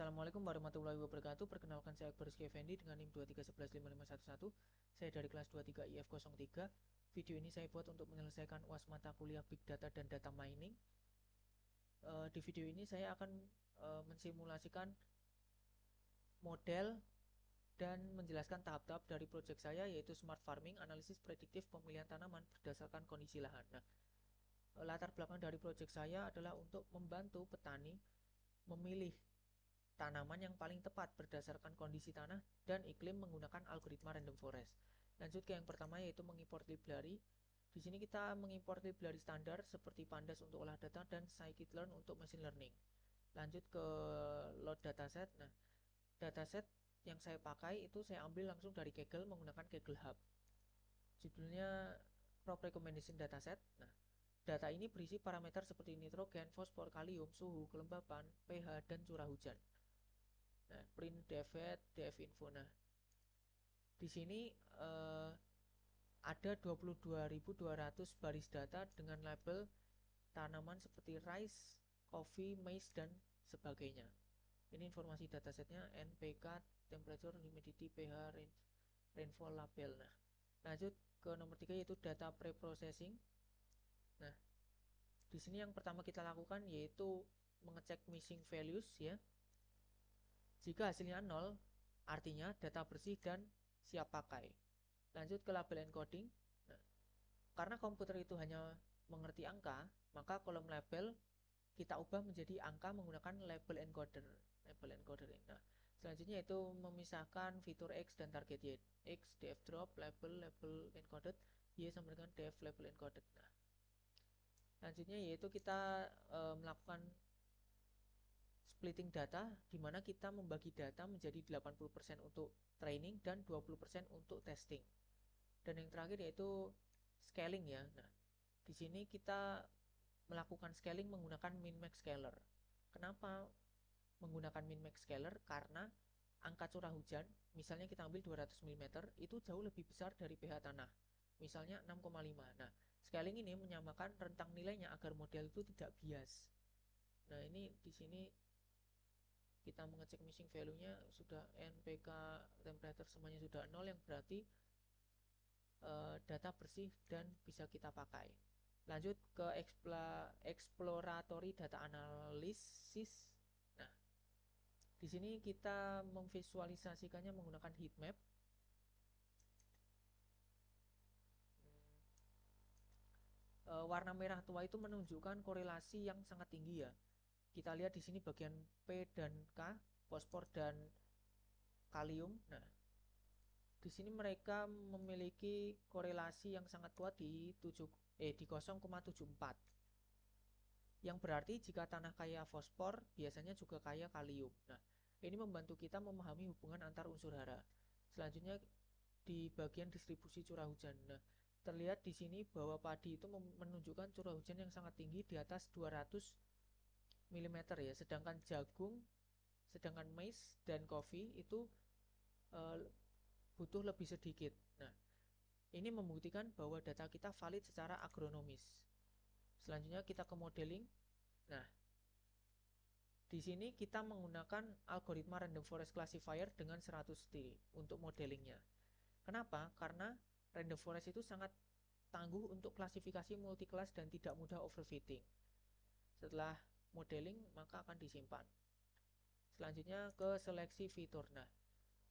Assalamualaikum warahmatullahi wabarakatuh. Perkenalkan saya Akbar Rizky Effendi dengan NIM 23115511. Saya dari kelas 23 IF03. Video ini saya buat untuk menyelesaikan UAS mata kuliah Big Data dan Data Mining. Di video ini saya akan mensimulasikan model dan menjelaskan tahap-tahap dari proyek saya, yaitu Smart Farming, analisis prediktif pemilihan tanaman berdasarkan kondisi lahan. Nah, latar belakang dari proyek saya adalah untuk membantu petani memilih tanaman yang paling tepat berdasarkan kondisi tanah dan iklim menggunakan algoritma random forest. Lanjut ke yang pertama, yaitu mengimport library. Di sini kita mengimport library standar seperti Pandas untuk olah data dan scikit-learn untuk machine learning. Lanjut ke load dataset. Nah, dataset yang saya pakai itu saya ambil langsung dari Kaggle menggunakan Kaggle Hub. Judulnya Crop Recommendation Dataset. Nah, data ini berisi parameter seperti nitrogen, fosfor, kalium, suhu, kelembapan, pH, dan curah hujan. Nah, print df info. Nah, di sini ada 22.200 baris data dengan label tanaman seperti rice, coffee, maize, dan sebagainya. Ini informasi datasetnya: NPK, temperature, humidity, pH, rainfall, label. Nah, lanjut ke nomor 3, yaitu data preprocessing. Nah, di sini yang pertama kita lakukan yaitu mengecek missing values ya. Jika hasilnya 0, artinya data bersih dan siap pakai. Lanjut ke label encoding. Nah, karena komputer itu hanya mengerti angka, maka kolom label kita ubah menjadi angka menggunakan label encoder. Nah, selanjutnya itu memisahkan fitur X dan target Y. X df drop label encoded, Y sama dengan def label encoded. Nah, selanjutnya yaitu kita melakukan splitting data, di mana kita membagi data menjadi 80% untuk training dan 20% untuk testing. Dan yang terakhir yaitu scaling ya. Nah, di sini kita melakukan scaling menggunakan min-max scaler. Kenapa menggunakan min-max scaler? Karena angka curah hujan, misalnya kita ambil 200 mm, itu jauh lebih besar dari pH tanah. Misalnya 6,5. Nah, scaling ini menyamakan rentang nilainya agar model itu tidak bias. Nah, ini di sini kita mengecek missing value-nya sudah NPK, temperature semuanya sudah 0, yang berarti data bersih dan bisa kita pakai. Lanjut ke exploratory data analysis. Nah, di sini kita memvisualisasikannya menggunakan heatmap. Warna merah tua itu menunjukkan korelasi yang sangat tinggi ya. Kita lihat di sini bagian P dan K, fosfor dan kalium. Nah, di sini mereka memiliki korelasi yang sangat kuat di 0,74. Yang berarti jika tanah kaya fosfor, biasanya juga kaya kalium. Nah, ini membantu kita memahami hubungan antar unsur hara. Selanjutnya di bagian distribusi curah hujan. Nah, terlihat di sini bahwa padi itu menunjukkan curah hujan yang sangat tinggi di atas 200 mm ya, sedangkan maize dan coffee itu uh, butuh lebih sedikit. Nah, ini membuktikan bahwa data kita valid secara agronomis. Selanjutnya kita ke modeling. Nah, di sini kita menggunakan algoritma random forest classifier dengan 100T untuk modelingnya. Kenapa? Karena random forest itu sangat tangguh untuk klasifikasi multi-kelas dan tidak mudah overfitting. Setelah modeling, maka akan disimpan. Selanjutnya ke seleksi fitur. Nah,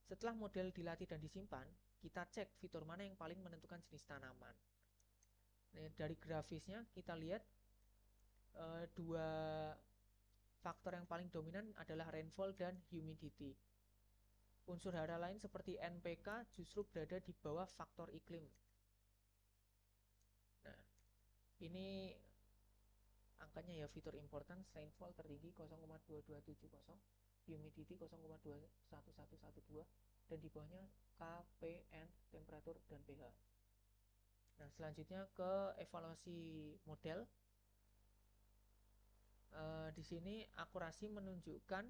setelah model dilatih dan disimpan, kita cek fitur mana yang paling menentukan jenis tanaman. Nah, dari grafisnya kita lihat dua faktor yang paling dominan adalah rainfall dan humidity. Unsur hara lain seperti NPK justru berada di bawah faktor iklim. Nah, ini angkanya ya, fitur importance rainfall tertinggi 0,2270, humidity 0,21112, dan di bawahnya KPN, temperatur dan pH. Nah, selanjutnya ke evaluasi model. Di sini akurasi menunjukkan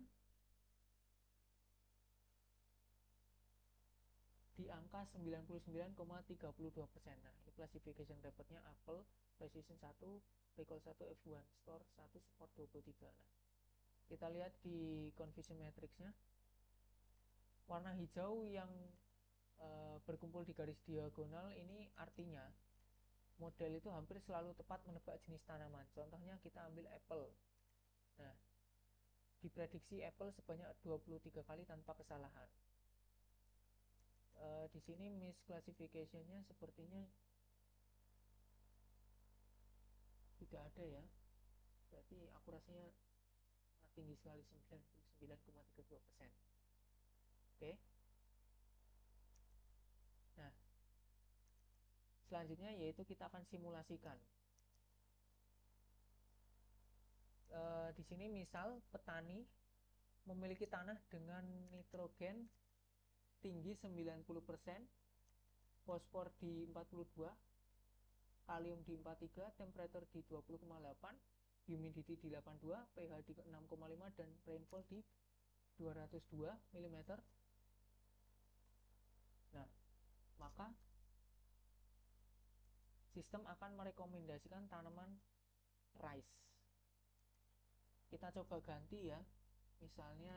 di angka 99,32%. Nah, ini classification dapatnya apple, precision 1, recall 1, F1, store 1, support 23. Nah, Kita lihat di confusion matrixnya, warna hijau yang berkumpul di garis diagonal ini artinya model itu hampir selalu tepat menebak jenis tanaman. Contohnya kita ambil apple. Nah, diprediksi apple sebanyak 23 kali tanpa kesalahan. Di sini misclassification-nya sepertinya tidak ada ya. Berarti akurasinya tinggi sekali, 99,32%. Oke. Nah, selanjutnya yaitu kita akan simulasikan. Di sini misal petani memiliki tanah dengan nitrogen tinggi 90%, fosfor di 42, kalium di 43, temperatur di 20,8, humidity di 82, pH di 6,5 dan rainfall di 202 mm. Nah, maka sistem akan merekomendasikan tanaman rice. Kita coba ganti ya, misalnya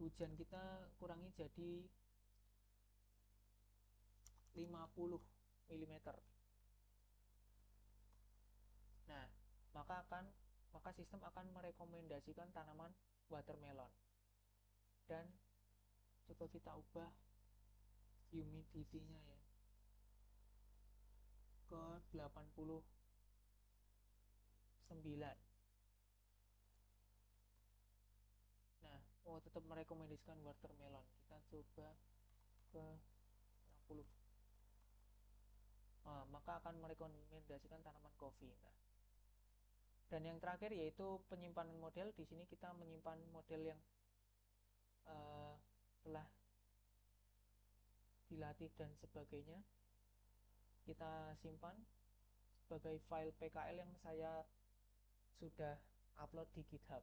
hujan kita kurangi jadi 50 mm. Nah, maka sistem akan merekomendasikan tanaman watermelon. Dan coba kita ubah humidity-nya ya ke 89. Nah, tetap merekomendasikan watermelon. Kita coba ke 60. Maka akan merekomendasikan tanaman kopi. Nah, dan yang terakhir yaitu penyimpanan model. Di sini kita menyimpan model yang telah dilatih dan sebagainya. Kita simpan sebagai file PKL yang saya sudah upload di GitHub.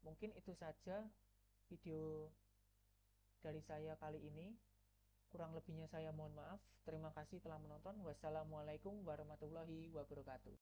Nah, mungkin itu saja video dari saya kali ini. Kurang lebihnya saya mohon maaf. Terima kasih telah menonton. Wassalamualaikum warahmatullahi wabarakatuh.